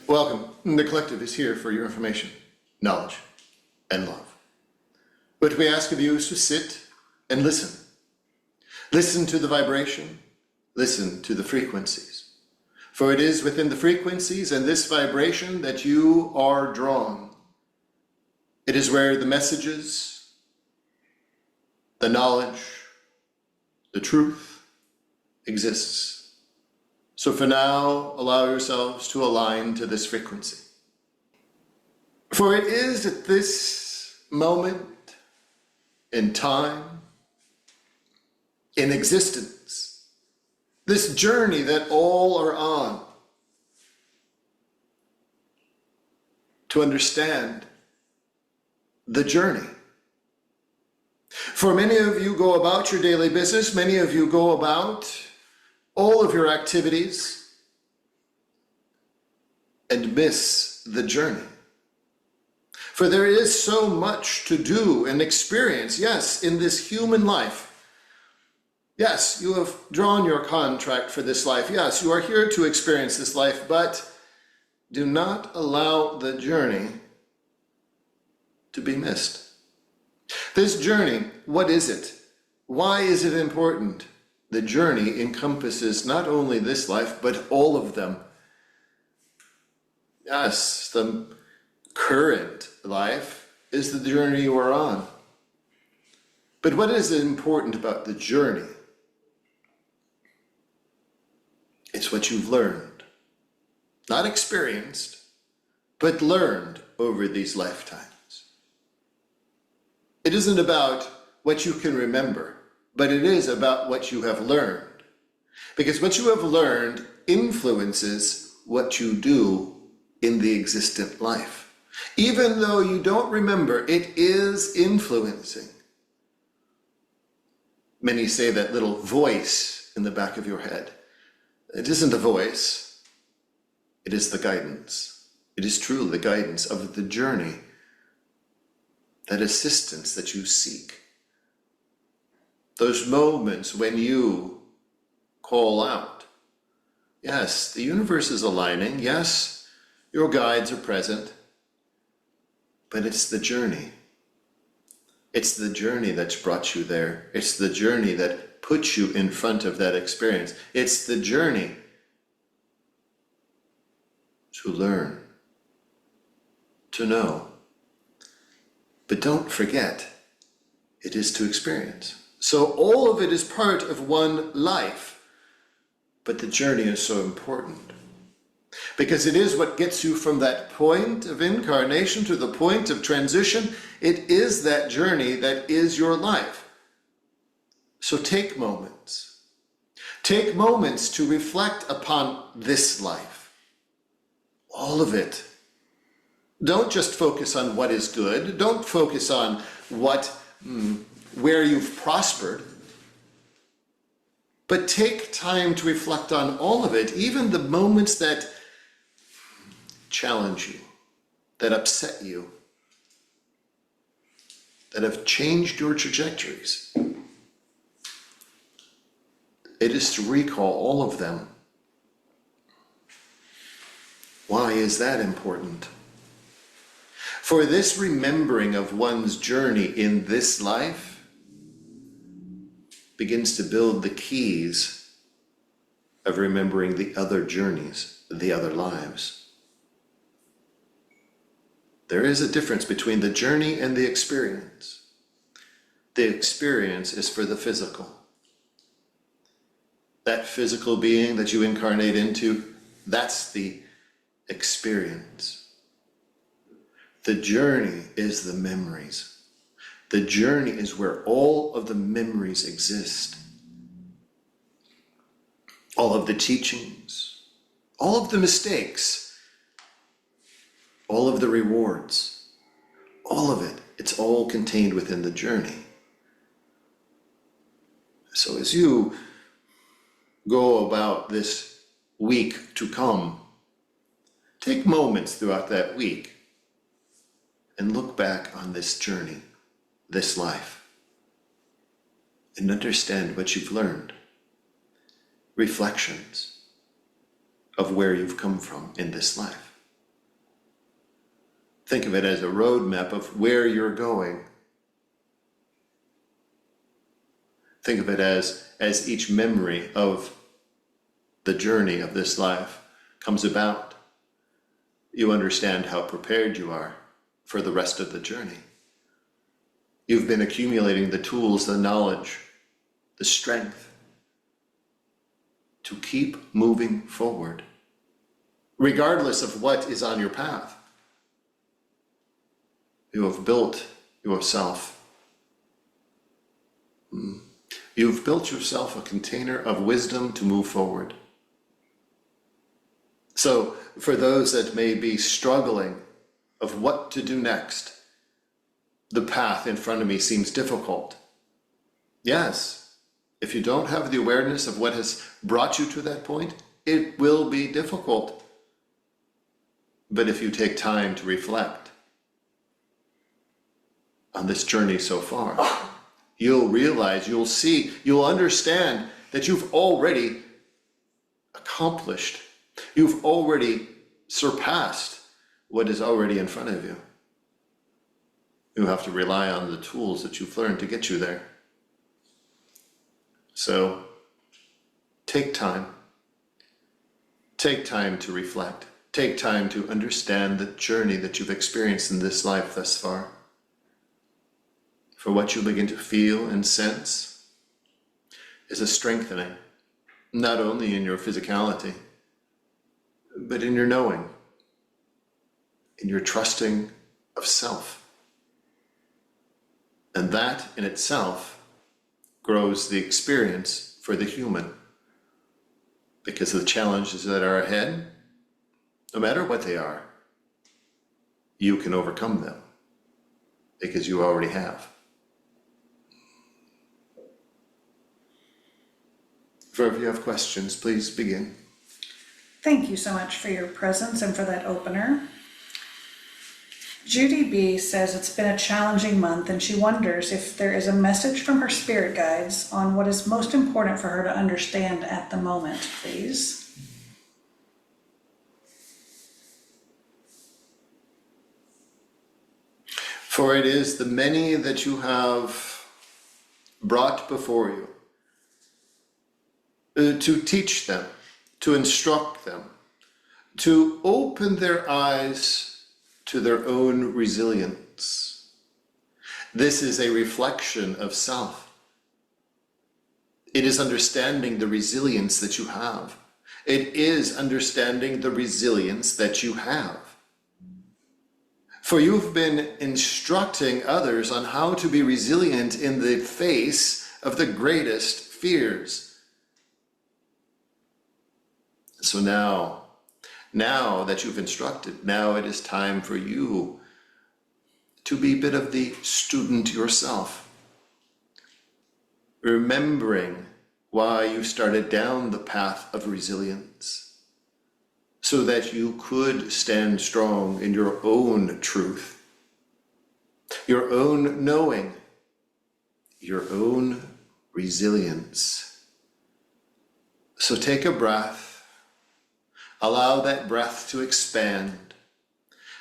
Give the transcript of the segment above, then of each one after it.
Welcome. The collective is here for your information, knowledge, and love. What we ask of you is to sit and listen. Listen to the vibration, listen to the frequencies. For it is within the frequencies and this vibration that you are drawn. It is where the messages, the knowledge, the truth exists. So for now, allow yourselves to align to this frequency. For it is at this moment in time, in existence, this journey that all are on, to understand the journey. For many of you go about your daily business, many of you go about all of your activities and miss the journey. For there is so much to do and experience, yes, in this human life. Yes, you have drawn your contract for this life. Yes, you are here to experience this life, but do not allow the journey to be missed. This journey, what is it? Why is it important? The journey encompasses not only this life, but all of them. Yes, the current life is the journey you are on. But what is important about the journey? It's what you've learned. Not experienced, but learned over these lifetimes. It isn't about what you can remember, but it is about what you have learned. Because what you have learned influences what you do in the existent life. Even though you don't remember, it is influencing. Many say that little voice in the back of your head. It isn't a voice, it is the guidance. It is truly the guidance of the journey, that assistance that you seek. Those moments when you call out. Yes, the universe is aligning. Yes, your guides are present. But it's the journey. It's the journey that's brought you there. It's the journey that puts you in front of that experience. It's the journey to learn, to know. But don't forget, it is to experience. So all of it is part of one life, but the journey is so important because it is what gets you from that point of incarnation to the point of transition. It is that journey that is your life. So take moments. Take moments to reflect upon this life. All of it. Don't just focus on what is good. Don't focus on where you've prospered, but take time to reflect on all of it, even the moments that challenge you, that upset you, that have changed your trajectories. It is to recall all of them. Why is that important? For this remembering of one's journey in this life begins to build the keys of remembering the other journeys, the other lives. There is a difference between the journey and the experience. The experience is for the physical. That physical being that you incarnate into, that's the experience. The journey is the memories. The journey is where all of the memories exist. All of the teachings, all of the mistakes, all of the rewards, all of it, it's all contained within the journey. So as you go about this week to come, take moments throughout that week and look back on this journey, this life, and understand what you've learned. Reflections of where you've come from in this life. Think of it as a roadmap of where you're going. Think of it as each memory of the journey of this life comes about, you understand how prepared you are for the rest of the journey. You've been accumulating the tools, the knowledge, the strength to keep moving forward, regardless of what is on your path. You have built yourself. You've built yourself a container of wisdom to move forward. So for those that may be struggling of what to do next, the path in front of me seems difficult. Yes, if you don't have the awareness of what has brought you to that point, it will be difficult. But if you take time to reflect on this journey so far, you'll realize, you'll see, you'll understand that you've already accomplished, you've already surpassed what is already in front of you. You have to rely on the tools that you've learned to get you there. So take time. Take time to reflect. Take time to understand the journey that you've experienced in this life thus far. For what you begin to feel and sense is a strengthening, not only in your physicality, but in your knowing, in your trusting of self. And that in itself grows the experience for the human, because the challenges that are ahead, no matter what they are, you can overcome them because you already have. If you have questions, please begin. Thank you so much for your presence and for that opener. Judy B says it's been a challenging month and she wonders if there is a message from her spirit guides on what is most important for her to understand at the moment, please. For it is the many that you have brought before you, to teach them, to instruct them, to open their eyes to their own resilience. This is a reflection of self. It is understanding the resilience that you have. It is understanding the resilience that you have. For you've been instructing others on how to be resilient in the face of the greatest fears. So now that you've instructed, now it is time for you to be a bit of the student yourself, remembering why you started down the path of resilience, so that you could stand strong in your own truth, your own knowing, your own resilience. So take a breath. Allow that breath to expand.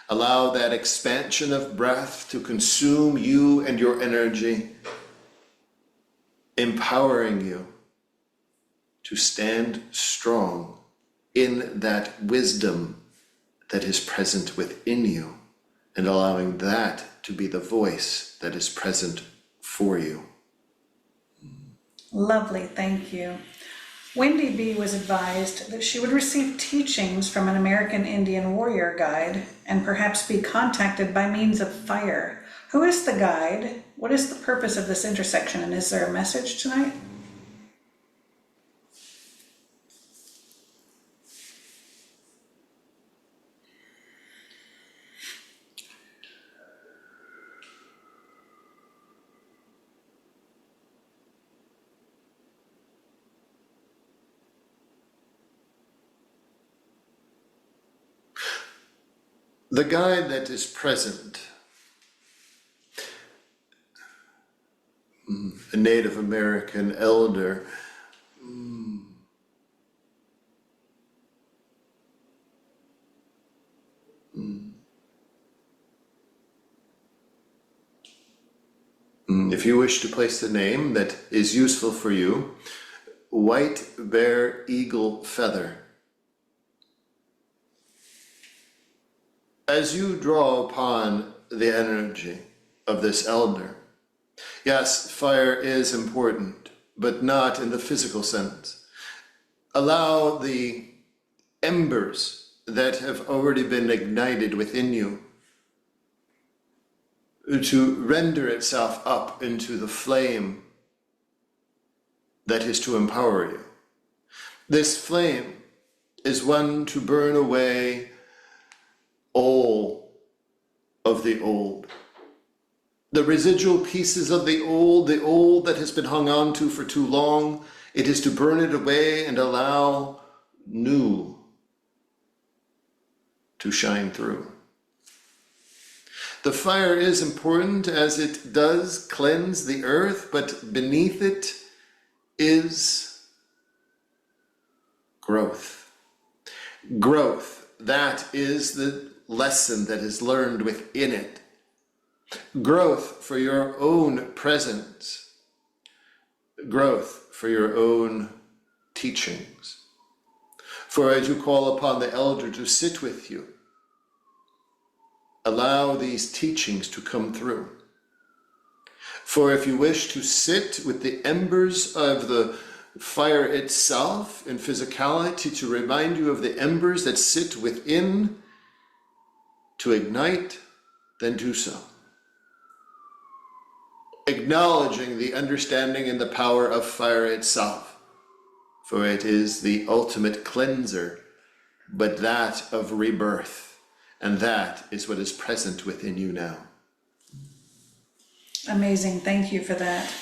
Allow that expansion of breath to consume you and your energy, empowering you to stand strong in that wisdom that is present within you, and allowing that to be the voice that is present for you. Lovely, thank you. Wendy B was advised that she would receive teachings from an American Indian warrior guide and perhaps be contacted by means of fire. Who is the guide? What is the purpose of this intersection? And is there a message tonight? The guide that is present, a Native American elder, If you wish to place the name that is useful for you, white bear eagle feather. As you draw upon the energy of this elder, yes, fire is important, but not in the physical sense. Allow the embers that have already been ignited within you to render itself up into the flame that is to empower you. This flame is one to burn away all of the old. The residual pieces of the old that has been hung on to for too long, it is to burn it away and allow new to shine through. The fire is important as it does cleanse the earth, but beneath it is growth. Growth, that is the lesson that is learned within it. Growth for your own presence. Growth for your own teachings. For as you call upon the elder to sit with you, allow these teachings to come through. For if you wish to sit with the embers of the fire itself in physicality to remind you of the embers that sit within to ignite, then do so. Acknowledging the understanding and the power of fire itself, for it is the ultimate cleanser, but that of rebirth, and that is what is present within you now. Amazing, thank you for that.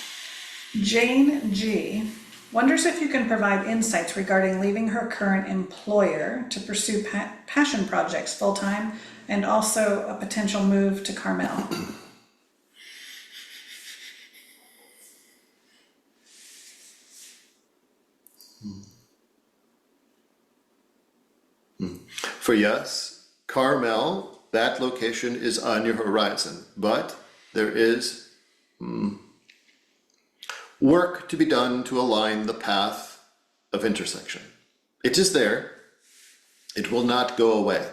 Jane G. wonders if you can provide insights regarding leaving her current employer to pursue passion projects full-time and also a potential move to Carmel. For yes, Carmel, that location is on your horizon, but there is work to be done to align the path of intersection. It is there. It will not go away.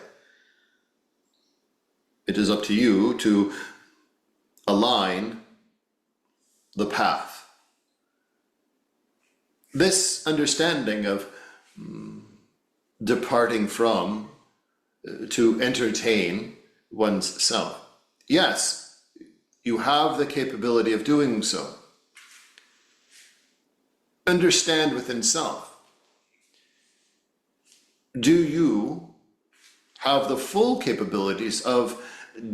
It is up to you to align the path. This understanding of departing from to entertain one's self. Yes, you have the capability of doing so. Understand within self. Do you have the full capabilities of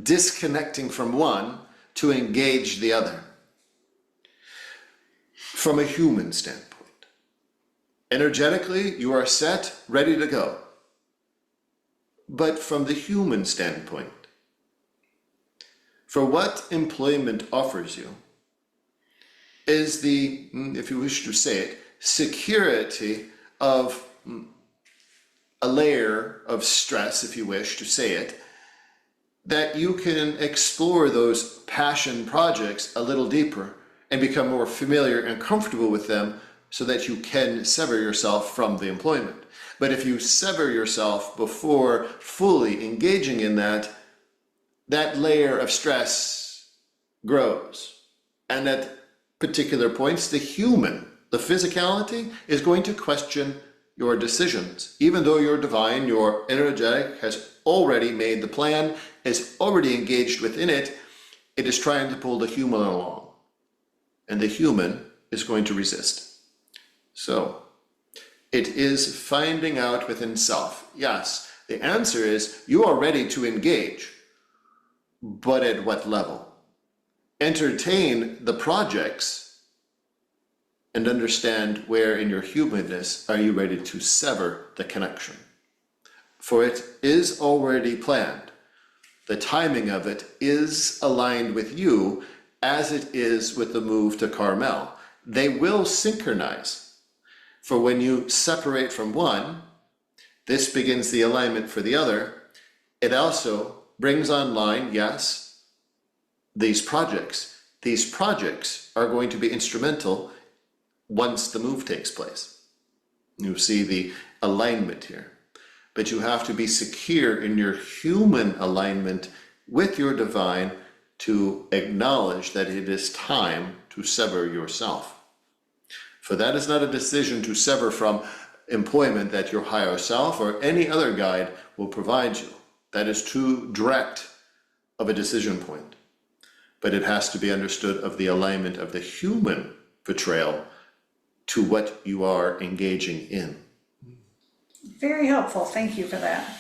disconnecting from one to engage the other? From a human standpoint. Energetically, you are set, ready to go. But from the human standpoint, for what employment offers you is the, if you wish to say it, security of a layer of stress, if you wish to say it, that you can explore those passion projects a little deeper and become more familiar and comfortable with them so that you can sever yourself from the employment. But if you sever yourself before fully engaging in that, that layer of stress grows. And at particular points, the human, the physicality, is going to question your decisions. Even though you're divine, your energetic has already made the plan, is already engaged within it, it is trying to pull the human along. And the human is going to resist. So, it is finding out within self. Yes, the answer is you are ready to engage, but at what level? Entertain the projects and understand where in your humanness are you ready to sever the connection. For it is already planned. The timing of it is aligned with you as it is with the move to Carmel. They will synchronize. For when you separate from one, this begins the alignment for the other. It also brings online, yes, these projects. these projects are going to be instrumental once the move takes place. You see the alignment here. But you have to be secure in your human alignment with your divine to acknowledge that it is time to sever yourself. For that is not a decision to sever from employment that your higher self or any other guide will provide you. That is too direct of a decision point. But it has to be understood of the alignment of the human betrayal to what you are engaging in. Very helpful, thank you for that.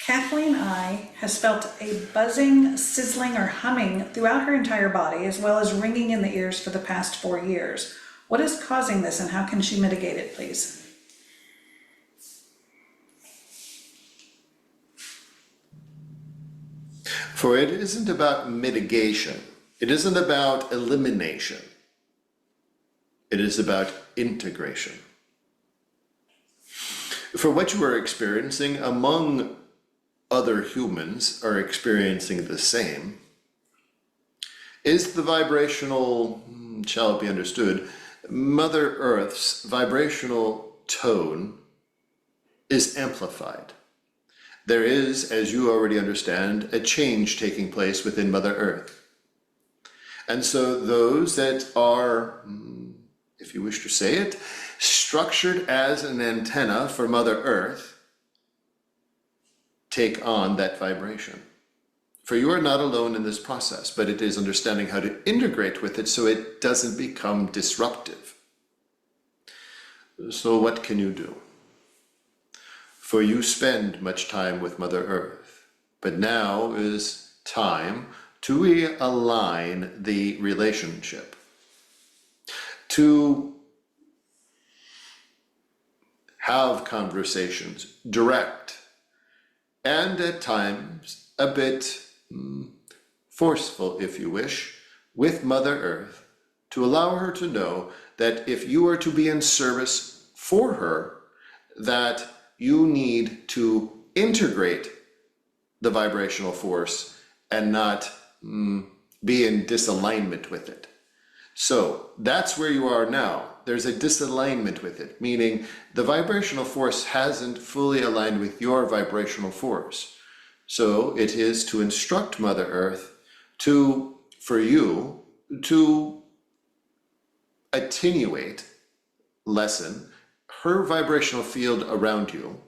Kathleen I has felt a buzzing, sizzling, or humming throughout her entire body, as well as ringing in the ears for the past 4 years. What is causing this and how can she mitigate it, please? For it isn't about mitigation. It isn't about elimination. It is about integration. For what you are experiencing among other humans are experiencing the same is the vibrational, shall it be understood, Mother Earth's vibrational tone is amplified. There is, as you already understand, a change taking place within Mother Earth. And so those that are, if you wish to say it, structured as an antenna for Mother Earth, take on that vibration. For you are not alone in this process, but it is understanding how to integrate with it so it doesn't become disruptive. So what can you do? For you spend much time with Mother Earth, but now is time to realign the relationship, to have conversations direct and at times a bit forceful, if you wish, with Mother Earth to allow her to know that if you are to be in service for her, that you need to integrate the vibrational force and not be in disalignment with it. So that's where you are now. There's a disalignment with it, meaning the vibrational force hasn't fully aligned with your vibrational force. So it is to instruct Mother Earth for you to attenuate, lessen her vibrational field around you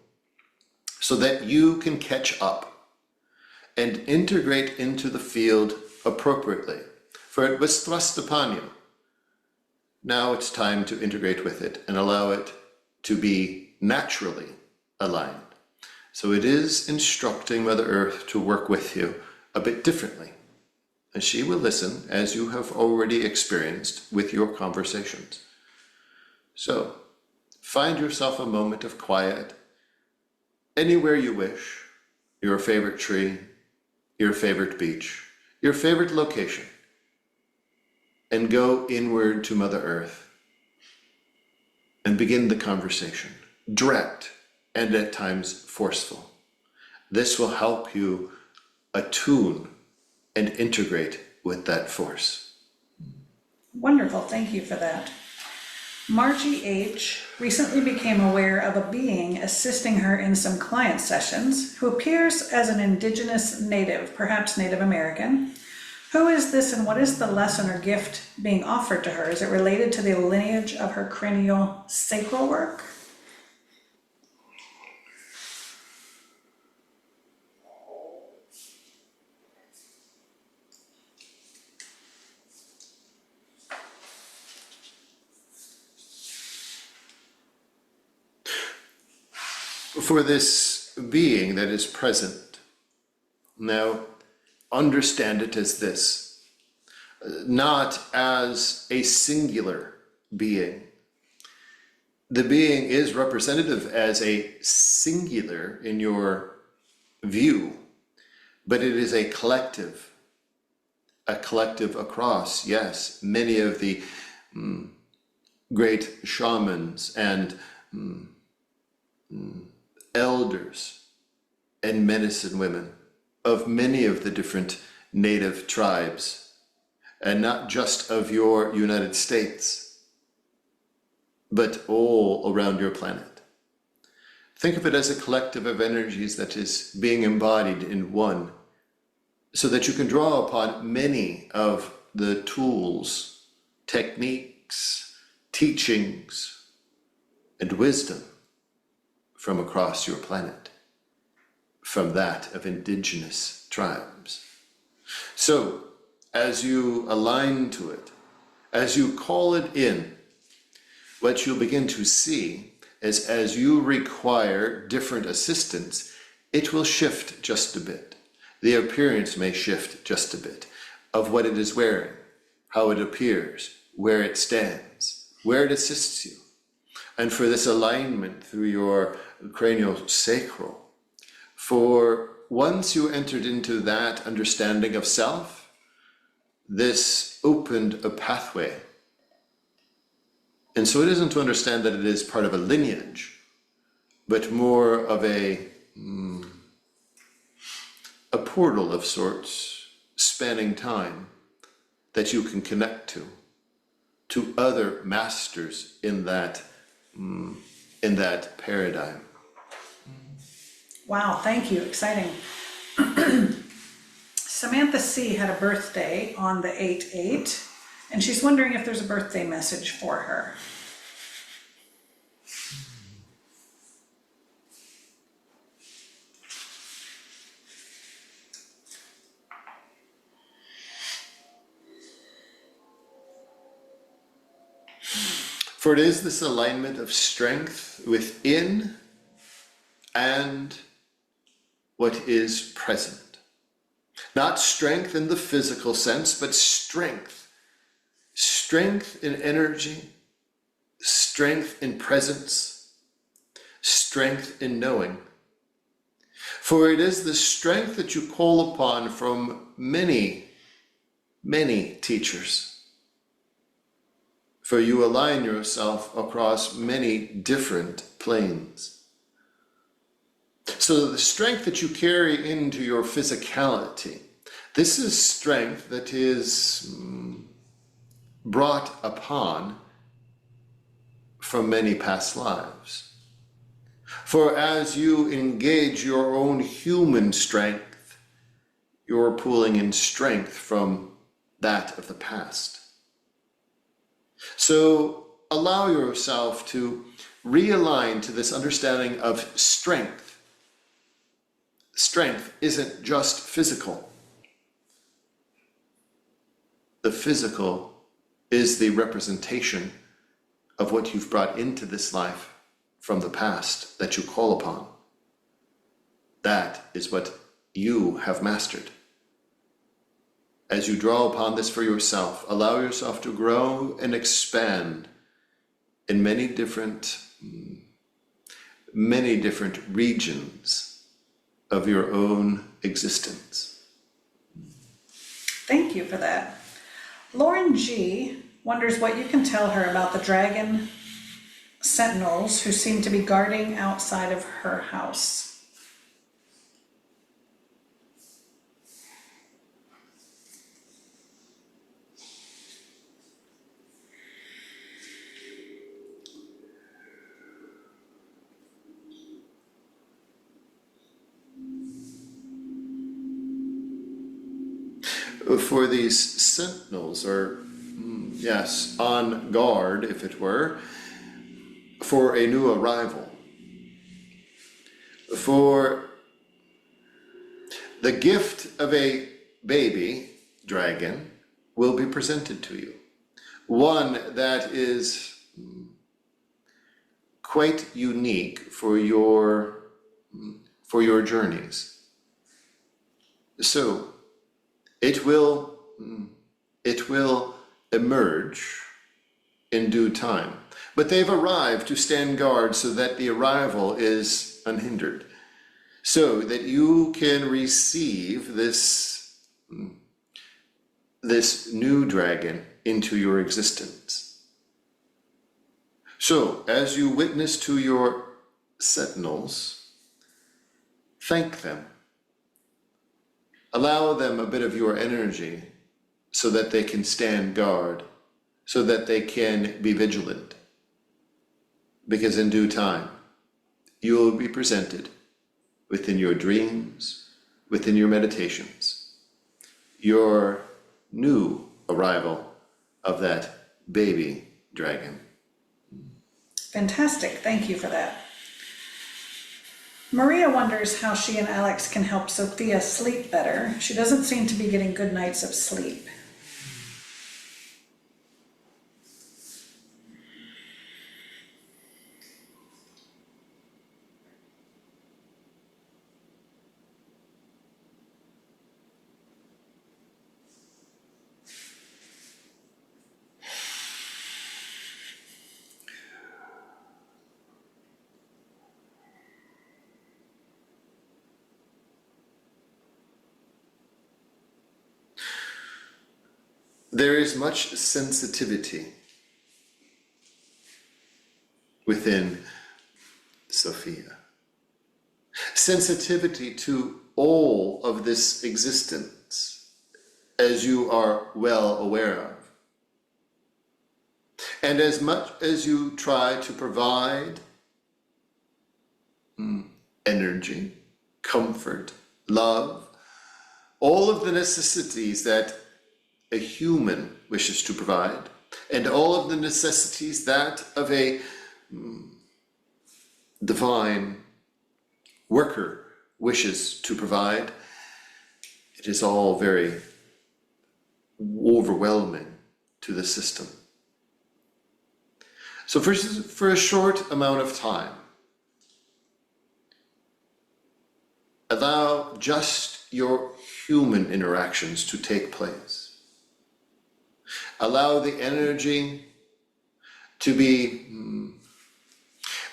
so that you can catch up and integrate into the field appropriately. For it was thrust upon you. Now it's time to integrate with it and allow it to be naturally aligned. So it is instructing Mother Earth to work with you a bit differently. And she will listen, as you have already experienced with your conversations. So find yourself a moment of quiet, anywhere you wish, your favorite tree, your favorite beach, your favorite location, and go inward to Mother Earth and begin the conversation, direct and at times forceful. This will help you attune and integrate with that force. Wonderful, thank you for that. Margie H. recently became aware of a being assisting her in some client sessions who appears as an indigenous native, perhaps Native American. Who is this and what is the lesson or gift being offered to her? Is it related to the lineage of her cranial sacral work? For this being that is present, now understand it as this, not as a singular being. The being is representative as a singular in your view, but it is a collective across, yes, many of the great shamans and elders and medicine women of many of the different native tribes and not just of your United States, but all around your planet. Think of it as a collective of energies that is being embodied in one, so that you can draw upon many of the tools, techniques, teachings, and wisdom from across your planet, from that of indigenous tribes. So, as you align to it, as you call it in, what you'll begin to see is as you require different assistance, it will shift just a bit. The appearance may shift just a bit of what it is wearing, how it appears, where it stands, where it assists you. And for this alignment through your craniosacral, for once you entered into that understanding of self, this opened a pathway. And so it isn't to understand that it is part of a lineage, but more of a portal of sorts, spanning time, that you can connect to other masters in that paradigm. Wow, thank you, exciting. Samantha C. had a birthday on the 8/8, and she's wondering if there's a birthday message for her. For it is this alignment of strength within and what is present. Not strength in the physical sense, but strength. Strength in energy, strength in presence, strength in knowing. For it is the strength that you call upon from many, many teachers. For you align yourself across many different planes. So the strength that you carry into your physicality, this is strength that is brought upon from many past lives. For as you engage your own human strength, you're pulling in strength from that of the past. So allow yourself to realign to this understanding of strength. Strength isn't just physical. The physical is the representation of what you've brought into this life from the past that you call upon. That is what you have mastered. As you draw upon this for yourself, allow yourself to grow and expand in many different regions of your own existence. Thank you for that. Lauren G. wonders what you can tell her about the dragon sentinels who seem to be guarding outside of her house. For these sentinels are, yes, on guard, if it were, for a new arrival. For the gift of a baby dragon will be presented to you. One that is quite unique for your journeys. So it will emerge in due time. But they've arrived to stand guard so that the arrival is unhindered, so that you can receive this new dragon into your existence. So, as you witness to your sentinels, thank them. Allow them a bit of your energy so that they can stand guard, so that they can be vigilant. Because in due time, you will be presented within your dreams, within your meditations, your new arrival of that baby dragon. Fantastic, thank you for that. Maria wonders how she and Alex can help Sophia sleep better. She doesn't seem to be getting good nights of sleep. There is much sensitivity within Sophia. Sensitivity to all of this existence, as you are well aware of. And as much as you try to provide energy, comfort, love, all of the necessities that a human wishes to provide, and all of the necessities that of a divine worker wishes to provide, it is all very overwhelming to the system. So for a short amount of time, allow just your human interactions to take place. Allow the energy to be,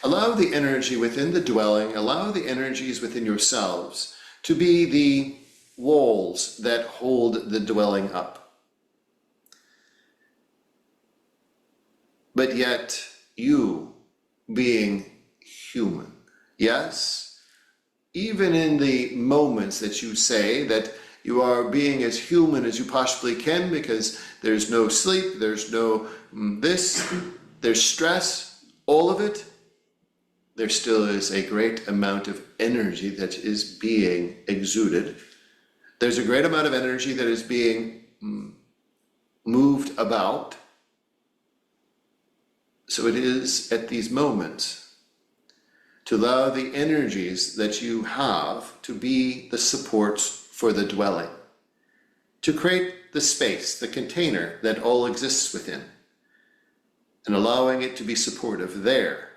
allow the energy within the dwelling, allow the energies within yourselves to be the walls that hold the dwelling up. But yet, you being human, yes, even in the moments that you say that you are being as human as you possibly can because there's no sleep, there's no there's stress, all of it, there still is a great amount of energy that is being exuded. There's a great amount of energy that is being moved about. So it is at these moments to allow the energies that you have to be the supports for the dwelling, to create the space, the container that all exists within, and allowing it to be supportive there,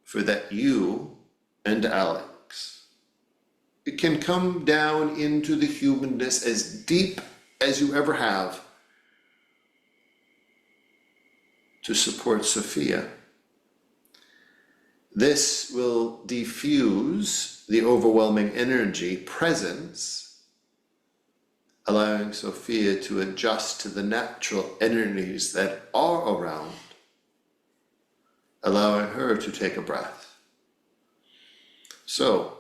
for that you and Alex, it can come down into the humanness as deep as you ever have to support Sophia. This will diffuse the overwhelming energy presence, allowing Sophia to adjust to the natural energies that are around, allowing her to take a breath. So,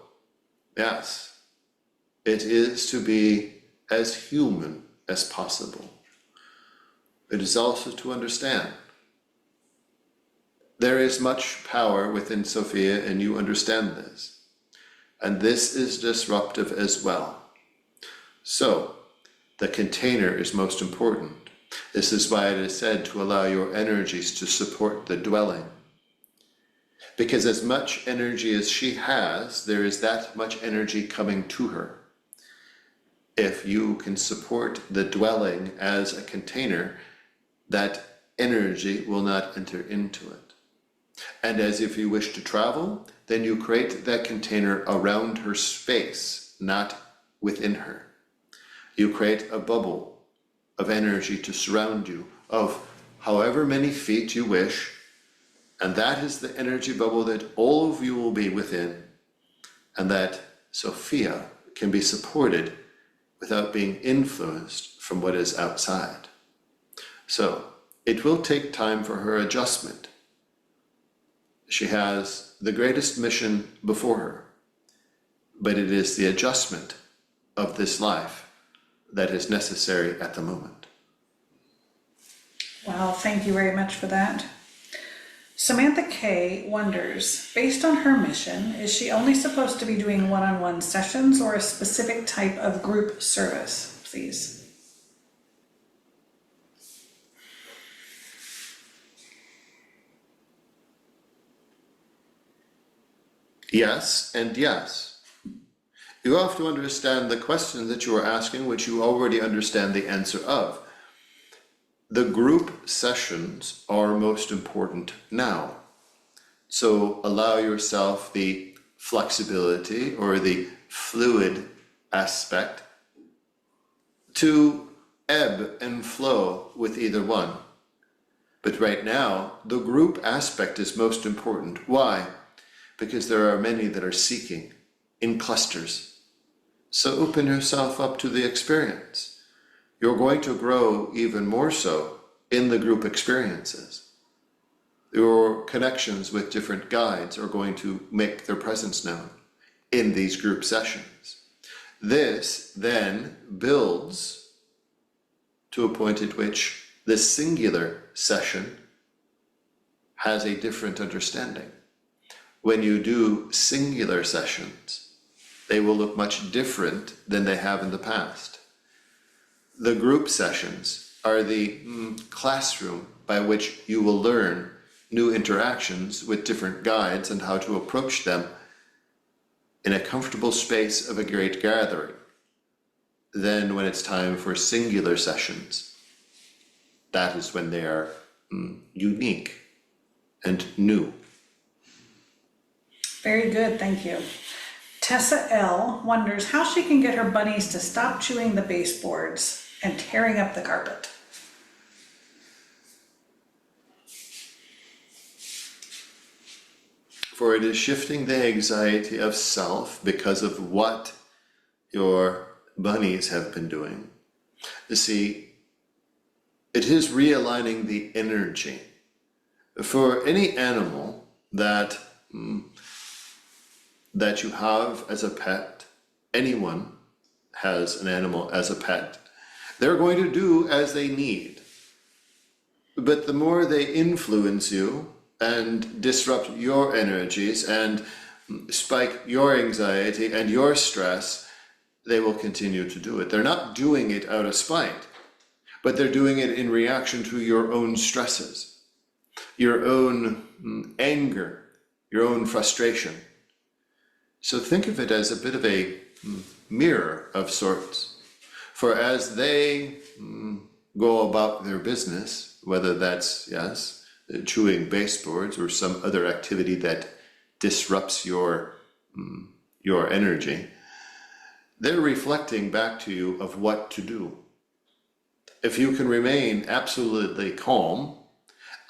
yes, it is to be as human as possible. It is also to understand there is much power within Sophia, and you understand this. And this is disruptive as well. So, the container is most important. This is why it is said to allow your energies to support the dwelling. Because as much energy as she has, there is that much energy coming to her. If you can support the dwelling as a container, that energy will not enter into it. And as if you wish to travel, then you create that container around her space, not within her. You create a bubble of energy to surround you of however many feet you wish, and that is the energy bubble that all of you will be within, and that Sophia can be supported without being influenced from what is outside. So, it will take time for her adjustment. She has the greatest mission before her, but it is the adjustment of this life that is necessary at the moment. Well, thank you very much for that. Samantha K wonders, based on her mission, is she only supposed to be doing one-on-one sessions or a specific type of group service, please? Yes and yes. You have to understand the question that you are asking, which you already understand the answer of. The group sessions are most important now. So allow yourself the flexibility or the fluid aspect to ebb and flow with either one. But right now, the group aspect is most important. Why? Because there are many that are seeking in clusters. So open yourself up to the experience. You're going to grow even more so in the group experiences. Your connections with different guides are going to make their presence known in these group sessions. This then builds to a point at which the singular session has a different understanding. When you do singular sessions, they will look much different than they have in the past. The group sessions are the classroom by which you will learn new interactions with different guides and how to approach them in a comfortable space of a great gathering. Then when it's time for singular sessions, that is when they are unique and new. Very good, thank you. Tessa L wonders how she can get her bunnies to stop chewing the baseboards and tearing up the carpet. For it is shifting the anxiety of self because of what your bunnies have been doing. You see, it is realigning the energy. For any animal that you have as a pet, anyone has an animal as a pet, they're going to do as they need. But the more they influence you and disrupt your energies and spike your anxiety and your stress, they will continue to do it. They're not doing it out of spite, but they're doing it in reaction to your own stresses, your own anger, your own frustration. So think of it as a bit of a mirror of sorts. For as they go about their business, whether that's, yes, chewing baseboards or some other activity that disrupts your energy, they're reflecting back to you of what to do. If you can remain absolutely calm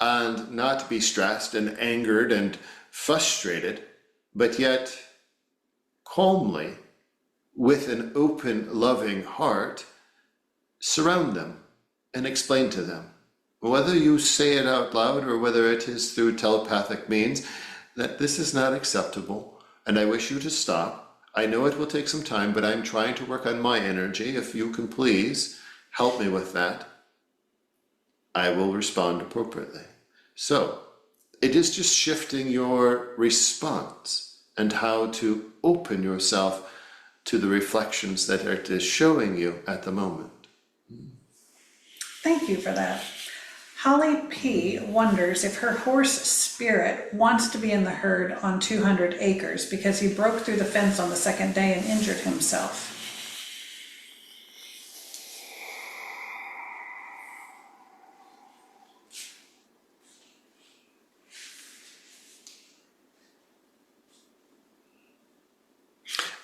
and not be stressed and angered and frustrated, but yet calmly, with an open, loving heart, surround them and explain to them, whether you say it out loud or whether it is through telepathic means, that this is not acceptable and I wish you to stop. I know it will take some time, but I'm trying to work on my energy. If you can please help me with that, I will respond appropriately. So it is just shifting your response and how to open yourself to the reflections that it is showing you at the moment. Thank you for that. Holly P wonders if her horse Spirit wants to be in the herd on 200 acres because he broke through the fence on the second day and injured himself.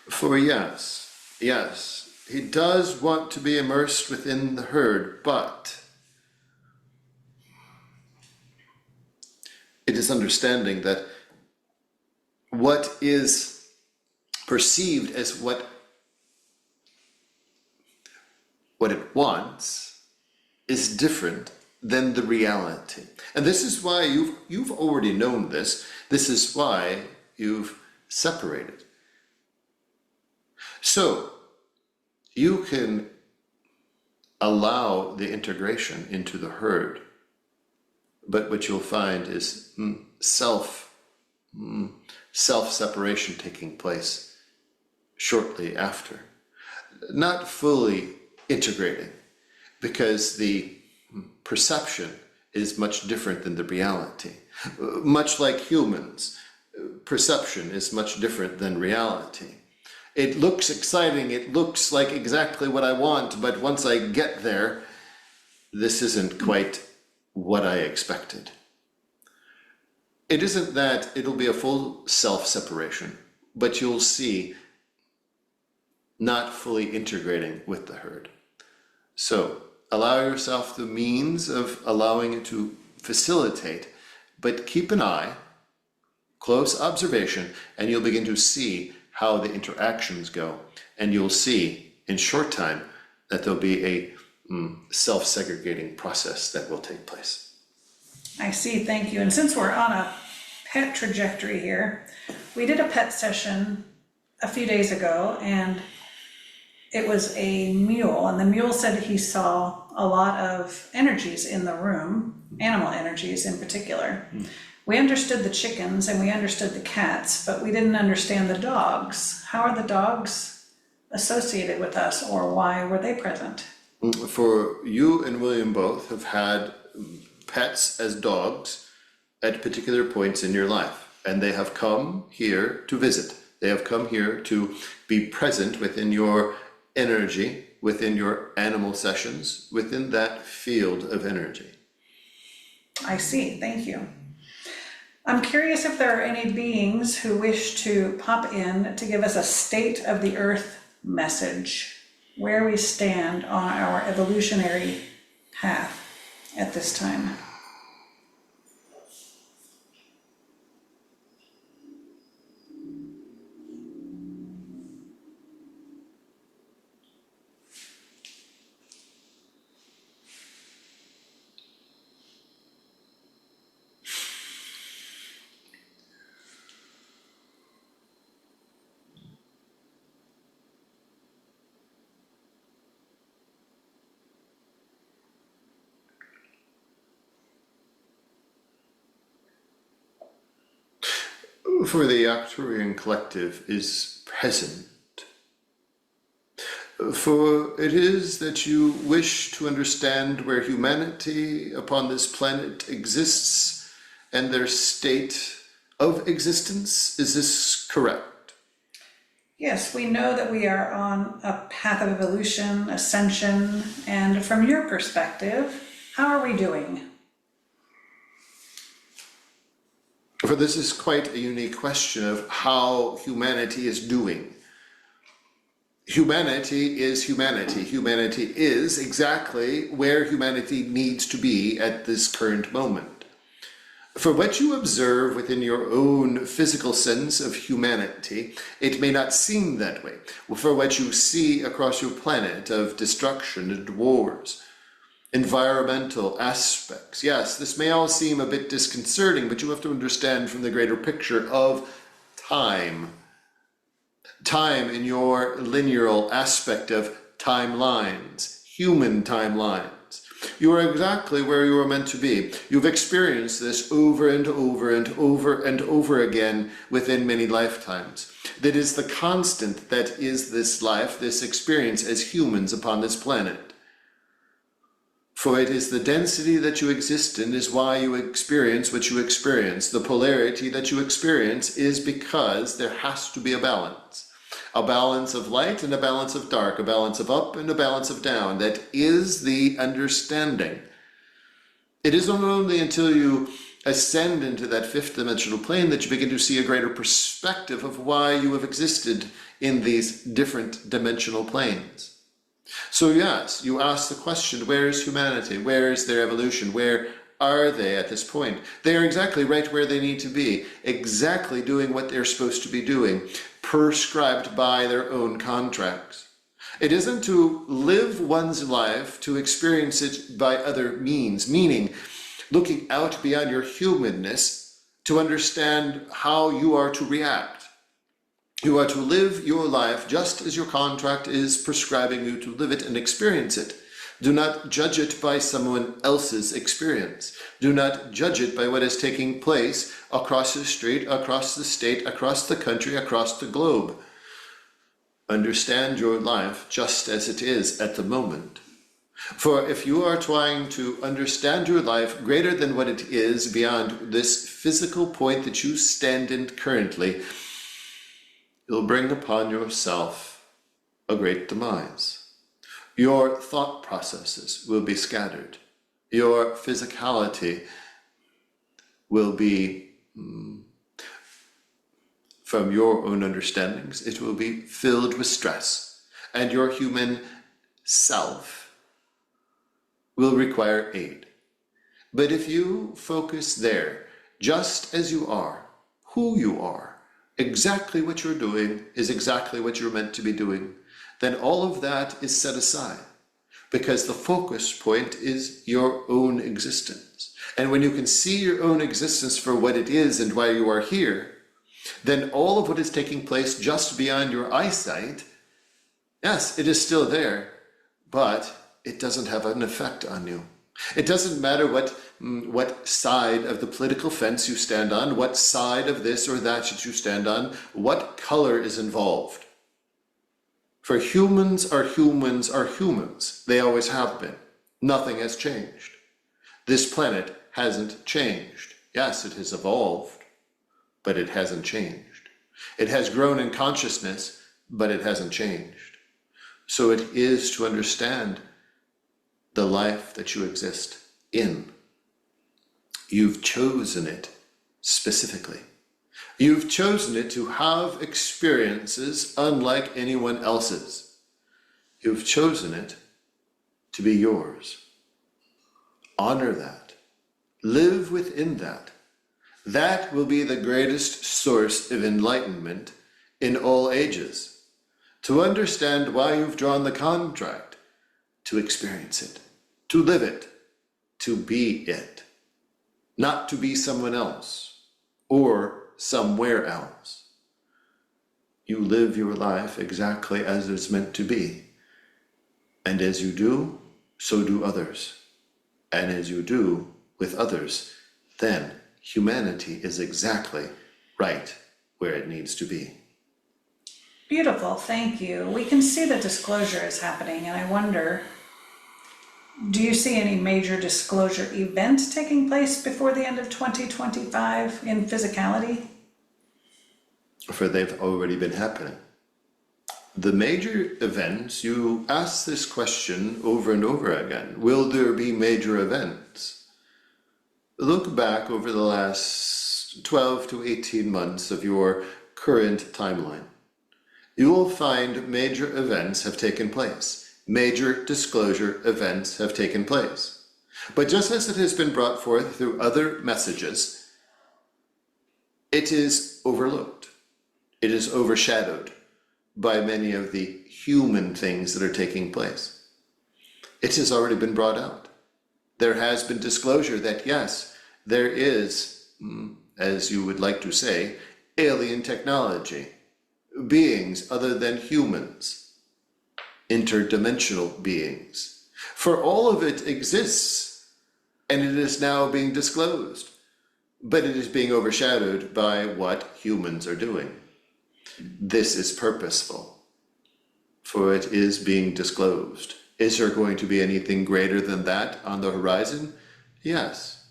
For yes, he does want to be immersed within the herd, but it is understanding that what is perceived as what it wants is different than the reality. And this is why you've already known this. This is why you've separated. So you can allow the integration into the herd. But what you'll find is self-separation taking place shortly after. Not fully integrating, because the perception is much different than the reality. Much like humans, perception is much different than reality. It looks exciting, it looks like exactly what I want, but once I get there, this isn't quite what I expected. It isn't that it'll be a full self-separation, but you'll see not fully integrating with the herd. So allow yourself the means of allowing it to facilitate, but keep an eye, close observation, and you'll begin to see how the interactions go. And you'll see in short time that there'll be a self-segregating process that will take place. I see, thank you. And since we're on a pet trajectory here, we did a pet session a few days ago, and it was a mule, and the mule said he saw a lot of energies in the room, animal energies in particular. We understood the chickens and we understood the cats, but we didn't understand the dogs. How are the dogs associated with us, or why were they present? For you and William both have had pets as dogs at particular points in your life, and they have come here to visit. They have come here to be present within your energy, within your animal sessions, within that field of energy. I see, thank you. I'm curious if there are any beings who wish to pop in to give us a state of the earth message, where we stand on our evolutionary path at this time. For the Arcturian collective is present. For it is that you wish to understand where humanity upon this planet exists and their state of existence. Is this correct? Yes, we know that we are on a path of evolution, ascension, and from your perspective, how are we doing? For this is quite a unique question of how humanity is doing. Humanity is humanity. Humanity is exactly where humanity needs to be at this current moment. For what you observe within your own physical sense of humanity, it may not seem that way. For what you see across your planet of destruction and wars, environmental aspects. Yes, this may all seem a bit disconcerting, but you have to understand from the greater picture of time. Time in your linear aspect of timelines, human timelines. You are exactly where you are meant to be. You've experienced this over and over and over and over again within many lifetimes. That is the constant that is this life, this experience as humans upon this planet. For it is the density that you exist in is why you experience what you experience. The polarity that you experience is because there has to be a balance. A balance of light and a balance of dark, a balance of up and a balance of down. That is the understanding. It is not only until you ascend into that fifth dimensional plane that you begin to see a greater perspective of why you have existed in these different dimensional planes. So yes, you ask the question, where is humanity? Where is their evolution? Where are they at this point? They are exactly right where they need to be, exactly doing what they're supposed to be doing, prescribed by their own contracts. It isn't to live one's life to experience it by other means, meaning looking out beyond your humanness to understand how you are to react. You are to live your life just as your contract is prescribing you to live it and experience it. Do not judge it by someone else's experience. Do not judge it by what is taking place across the street, across the state, across the country, across the globe. Understand your life just as it is at the moment. For if you are trying to understand your life greater than what it is beyond this physical point that you stand in currently, you'll bring upon yourself a great demise. Your thought processes will be scattered. Your physicality will be, from your own understandings, it will be filled with stress. And your human self will require aid. But if you focus there, just as you are, who you are, exactly what you're doing is exactly what you're meant to be doing, then all of that is set aside, because the focus point is your own existence. And when you can see your own existence for what it is and why you are here, then all of what is taking place just beyond your eyesight, yes, it is still there, but it doesn't have an effect on you. It doesn't matter what side of the political fence you stand on, what side of this or that you stand on, what color is involved. For humans are humans are humans. They always have been. Nothing has changed. This planet hasn't changed. Yes, it has evolved, but it hasn't changed. It has grown in consciousness, but it hasn't changed. So it is to understand the life that you exist in. You've chosen it specifically. You've chosen it to have experiences unlike anyone else's. You've chosen it to be yours. Honor that. Live within that. That will be the greatest source of enlightenment in all ages. To understand why you've drawn the contract, to experience it, to live it, to be it, not to be someone else or somewhere else. You live your life exactly as it's meant to be. And as you do, so do others. And as you do with others, then humanity is exactly right where it needs to be. Beautiful, thank you. We can see that disclosure is happening, and I wonder, do you see any major disclosure event taking place before the end of 2025 in physicality? For they've already been happening. The major events, you ask this question over and over again. Will there be major events? Look back over the last 12 to 18 months of your current timeline. You will find major events have taken place. Major disclosure events have taken place. But just as it has been brought forth through other messages, it is overlooked. It is overshadowed by many of the human things that are taking place. It has already been brought out. There has been disclosure that yes, there is, as you would like to say, alien technology, beings other than humans, interdimensional beings. For all of it exists, and it is now being disclosed, but it is being overshadowed by what humans are doing. This is purposeful, for it is being disclosed. Is there going to be anything greater than that on the horizon? Yes,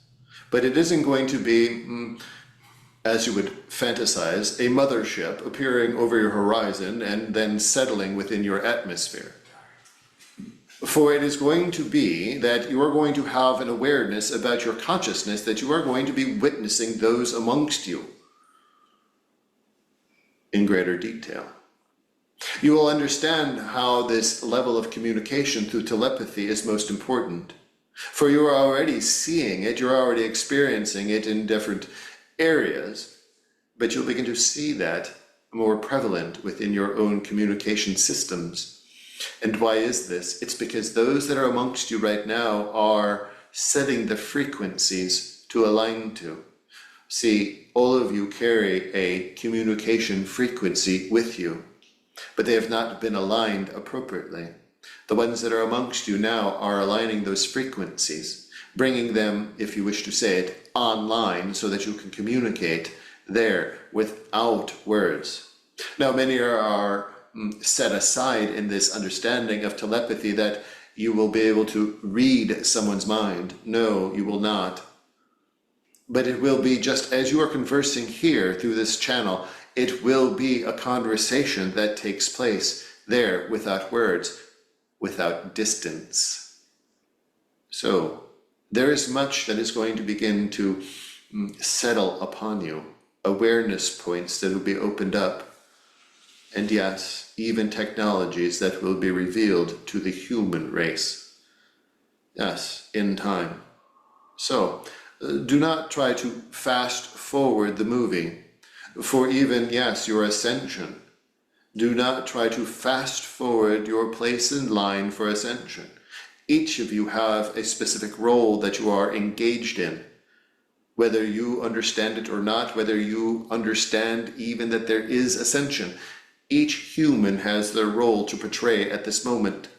but it isn't going to be, as you would fantasize, a mothership appearing over your horizon and then settling within your atmosphere. For it is going to be that you are going to have an awareness about your consciousness, that you are going to be witnessing those amongst you in greater detail. You will understand how this level of communication through telepathy is most important. For you are already seeing it, you're already experiencing it in different areas, but you'll begin to see that more prevalent within your own communication systems. And why is this? It's because those that are amongst you right now are setting the frequencies to align to. See, all of you carry a communication frequency with you, but they have not been aligned appropriately. The ones that are amongst you now are aligning those frequencies, bringing them, if you wish to say it, online so that you can communicate there without words. Now, many are set aside in this understanding of telepathy that you will be able to read someone's mind. No, you will not. But it will be just as you are conversing here through this channel, it will be a conversation that takes place there without words, without distance. So there is much that is going to begin to settle upon you, awareness points that will be opened up, and yes, even technologies that will be revealed to the human race. Yes, in time. So, do not try to fast forward the movie, for even, yes, your ascension. Do not try to fast forward your place in line for ascension. Each of you have a specific role that you are engaged in. Whether you understand it or not, whether you understand even that there is ascension, each human has their role to portray at this moment.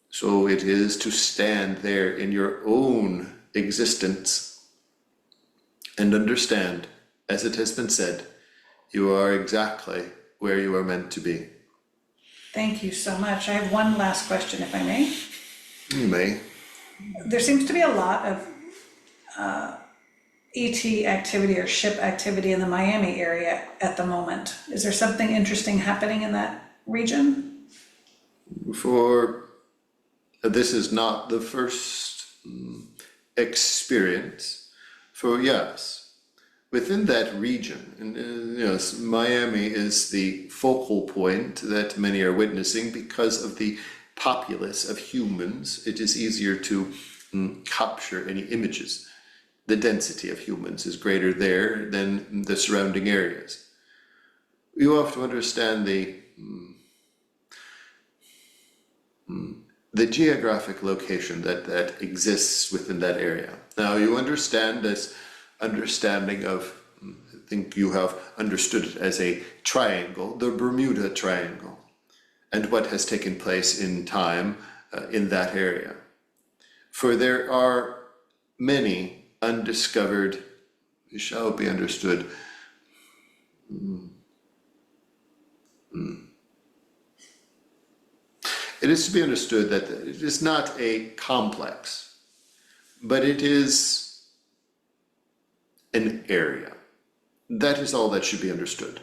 So it is to stand there in your own existence and understand, as it has been said, you are exactly where you are meant to be. Thank you so much. I have one last question, if I may. You may. There seems to be a lot of ET activity or ship activity in the Miami area at the moment. Is there something interesting happening in that region? This is not the first experience. Yes, within that region, and yes, Miami is the focal point that many are witnessing because of the populace of humans. It is easier to capture any images. The density of humans is greater there than the surrounding areas. You have to understand the geographic location that exists within that area. Now you understand this understanding of, I think you have understood it as a triangle, the Bermuda Triangle, and what has taken place in time in that area. For there are many undiscovered, it shall be understood, it is to be understood that it is not a complex, but it is an area. That is all that should be understood.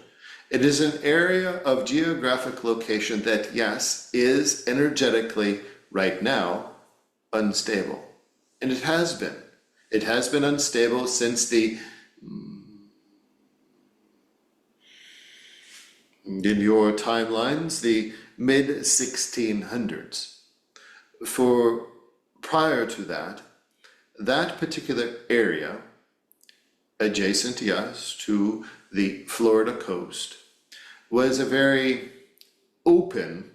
It is an area of geographic location that, yes, is energetically, right now, unstable. And it has been. It has been unstable since in your timelines, the mid-1600s. For prior to that, that particular area, adjacent, yes, to the Florida coast, was a very open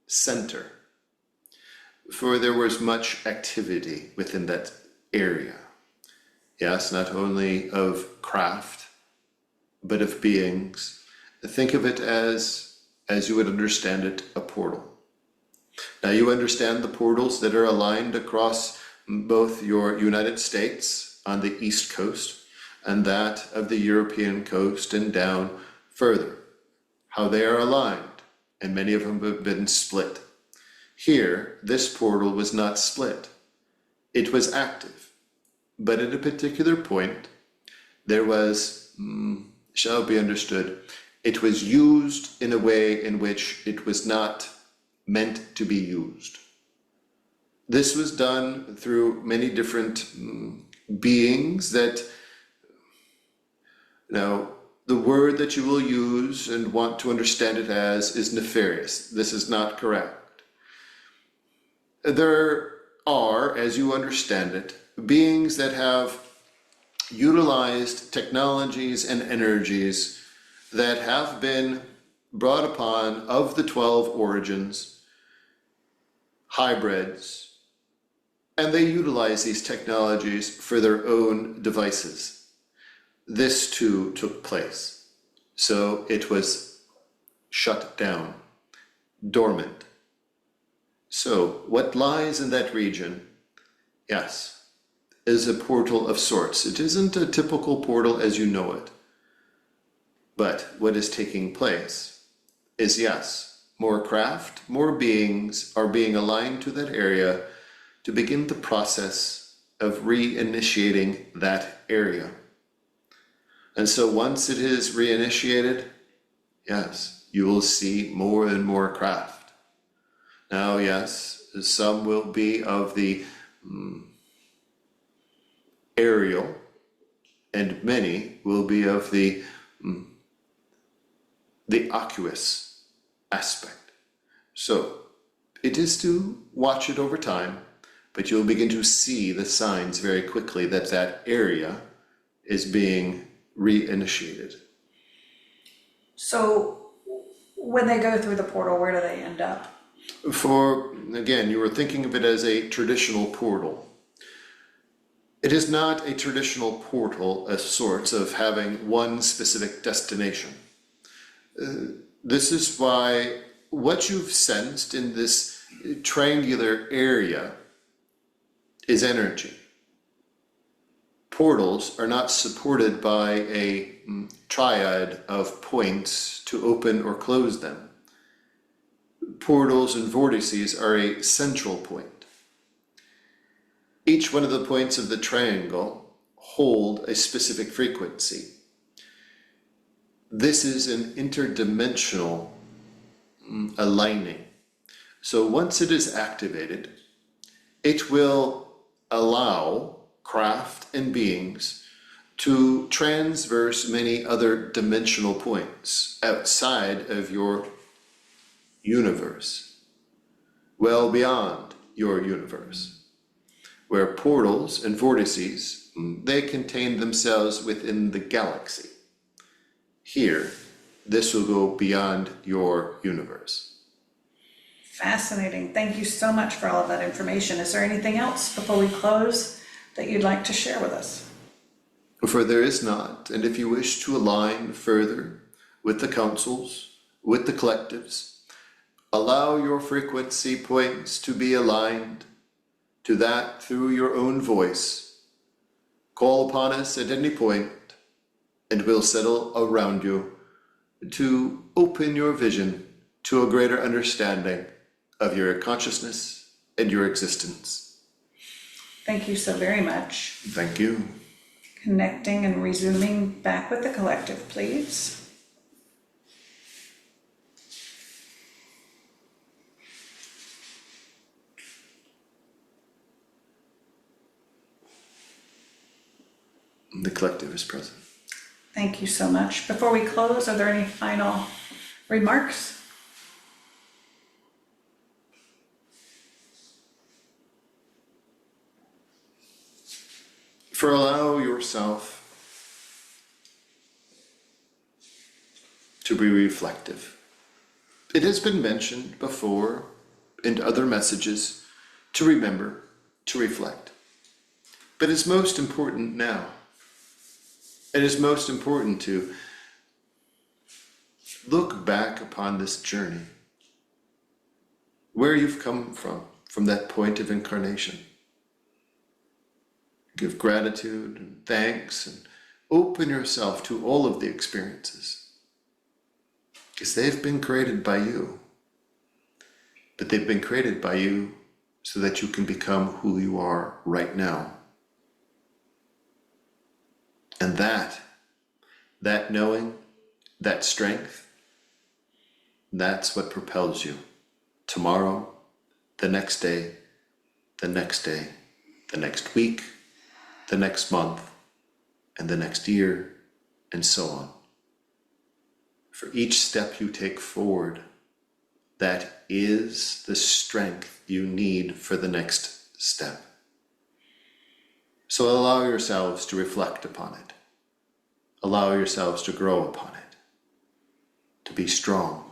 center, for there was much activity within that area. Yes, not only of craft, but of beings. Think of it as you would understand it, a portal. Now you understand the portals that are aligned across both your United States on the East Coast and that of the European coast and down further, how they are aligned, and many of them have been split. Here, this portal was not split. It was active, but at a particular point, there was, shall be understood, it was used in a way in which it was not meant to be used. This was done through many different beings that, now, the word that you will use and want to understand it as is nefarious. This is not correct. There are, as you understand it, beings that have utilized technologies and energies that have been brought upon of the 12 origins, hybrids, and they utilize these technologies for their own devices. This too took place. So it was shut down, dormant. So, what lies in that region, yes, is a portal of sorts. It isn't a typical portal as you know it. But what is taking place is, yes, more craft, more beings are being aligned to that area to begin the process of reinitiating that area. And so once it is reinitiated, yes, you will see more and more craft. Now, yes, some will be of the aerial, and many will be of the aqueous aspect. So it is to watch it over time, but you'll begin to see the signs very quickly that that area is being reinitiated. So when they go through the portal, where do they end up? Again, you were thinking of it as a traditional portal. It is not a traditional portal as sorts of having one specific destination. This is why what you've sensed in this triangular area is energy. Portals are not supported by a triad of points to open or close them. Portals and vortices are a central point. Each one of the points of the triangle hold a specific frequency. This is an interdimensional aligning. So once it is activated, it will allow craft and beings to transverse many other dimensional points outside of your universe, well beyond your universe, where portals and vortices, they contain themselves within the galaxy. Here, this will go beyond your universe. Fascinating. Thank you so much for all of that information. Is there anything else before we close that you'd like to share with us? For there is not, and if you wish to align further with the councils, with the collectives, allow your frequency points to be aligned to that through your own voice. Call upon us at any point, and we'll settle around you to open your vision to a greater understanding of your consciousness and your existence. Thank you so very much. Thank you. Connecting and resuming back with the collective, please. The collective is present. Thank you so much. Before we close, are there any final remarks? For allow yourself to be reflective. It has been mentioned before in other messages to remember, to reflect. But it's most important now. It is most important to look back upon this journey, where you've come from that point of incarnation. Give gratitude and thanks and open yourself to all of the experiences, because they've been created by you, but they've been created by you so that you can become who you are right now. And that knowing, that strength, that's what propels you tomorrow, the next day, the next day, the next week, the next month, and the next year, and so on. For each step you take forward, that is the strength you need for the next step. So allow yourselves to reflect upon it. Allow yourselves to grow upon it, to be strong,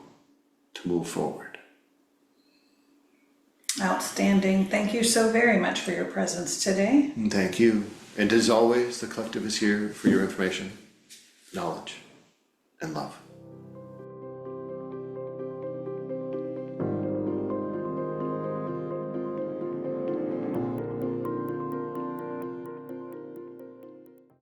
to move forward. Outstanding. Thank you so very much for your presence today. Thank you. And as always, the collective is here for your information, knowledge, and love.